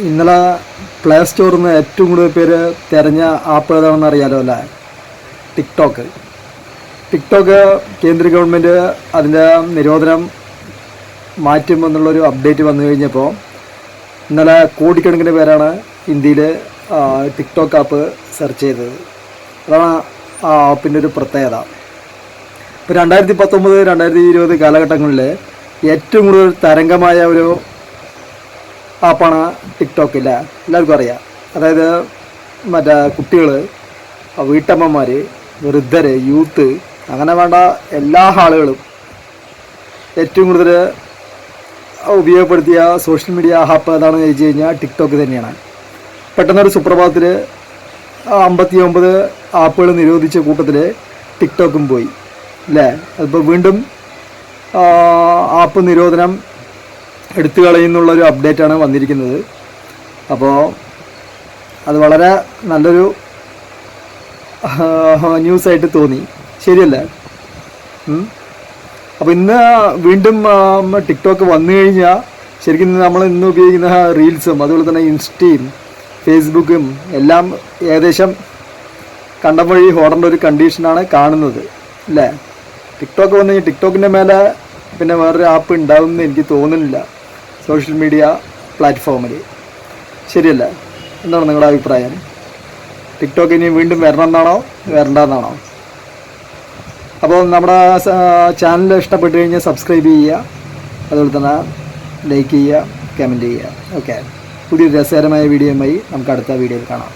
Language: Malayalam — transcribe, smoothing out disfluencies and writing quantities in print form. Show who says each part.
Speaker 1: ഇന്നലെ പ്ലേ സ്റ്റോറിൽ നിന്ന് ഏറ്റവും കൂടുതൽ പേര് തിരഞ്ഞ ആപ്പ് ഏതാണെന്ന് അറിയാലോ അല്ലേ? ടിക്ടോക്ക്. കേന്ദ്ര ഗവൺമെൻറ് അതിൻ്റെ നിരോധനം മാറ്റുമെന്നുള്ളൊരു അപ്ഡേറ്റ് വന്നു കഴിഞ്ഞപ്പോൾ ഇന്നലെ കോടിക്കണക്കിന് പേരാണ് ഇന്ത്യയിൽ ടിക്ടോക്ക് ആപ്പ് സെർച്ച് ചെയ്തത്. അതാണ് ആ ആപ്പിൻ്റെ ഒരു പ്രത്യേകത. ഇപ്പോൾ 2019, 2020 കാലഘട്ടങ്ങളിൽ ഏറ്റവും കൂടുതൽ തരംഗമായ ഒരു ആപ്പാണ് ടിക്ടോക്ക്. ഇല്ല, എല്ലാവർക്കും അറിയാം. അതായത് മറ്റേ കുട്ടികൾ, വീട്ടമ്മമാർ, വൃദ്ധർ, യൂത്ത്, അങ്ങനെ വേണ്ട എല്ലാ ആളുകളും ഏറ്റവും കൂടുതൽ ഉപയോഗപ്പെടുത്തിയ സോഷ്യൽ മീഡിയ ആപ്പ് ഏതാണെന്ന് ചോദിച്ചു കഴിഞ്ഞാൽ ടിക്ടോക്ക് തന്നെയാണ്. പെട്ടെന്നൊരു സുപ്രഭാതത്തിൽ 59 ആപ്പുകൾ നിരോധിച്ച കൂട്ടത്തിൽ ടിക്ടോക്കും പോയി അല്ലേ? അതിപ്പോൾ വീണ്ടും ആപ്പ് നിരോധനം എടുത്തു കളയുന്നുള്ളൊരു അപ്ഡേറ്റാണ് വന്നിരിക്കുന്നത്. അപ്പോൾ അത് വളരെ നല്ലൊരു ന്യൂസായിട്ട് തോന്നി, ശരിയല്ലേ? അപ്പോൾ ഇന്ന് വീണ്ടും ടിക്ടോക്ക് വന്നു കഴിഞ്ഞാൽ ശരിക്കും നമ്മൾ ഇന്ന് ഉപയോഗിക്കുന്ന റീൽസും അതുപോലെ തന്നെ ഇൻസ്റ്റയും ഫേസ്ബുക്കും എല്ലാം ഏകദേശം കണ്ടം വഴി ഓടേണ്ട ഒരു കണ്ടീഷനാണ് കാണുന്നത് അല്ലേ? ടിക്ടോക്ക് വന്നു കഴിഞ്ഞാൽ ടിക്ടോക്കിൻ്റെ മേലെ പിന്നെ വേറൊരു ആപ്പ് ഉണ്ടാവുമെന്ന് എനിക്ക് തോന്നുന്നില്ല സോഷ്യൽ മീഡിയ പ്ലാറ്റ്ഫോമിൽ, ശരിയല്ലേ? എന്താണ് നിങ്ങളുടെ അഭിപ്രായം? ടിക്ടോക്ക് ഇനി വീണ്ടും വരണമെന്നാണോ വരണ്ടെന്നാണോ? അപ്പോൾ നമ്മുടെ ചാനൽ ഇഷ്ടപ്പെട്ട് കഴിഞ്ഞാൽ സബ്സ്ക്രൈബ് ചെയ്യുക, അതുപോലെ തന്നെ ലൈക്ക് ചെയ്യുക, കമൻറ്റ് ചെയ്യുക. ഓക്കെ, പുതിയൊരു രസകരമായ വീഡിയോയുമായി നമുക്ക് അടുത്ത വീഡിയോയിൽ കാണാം.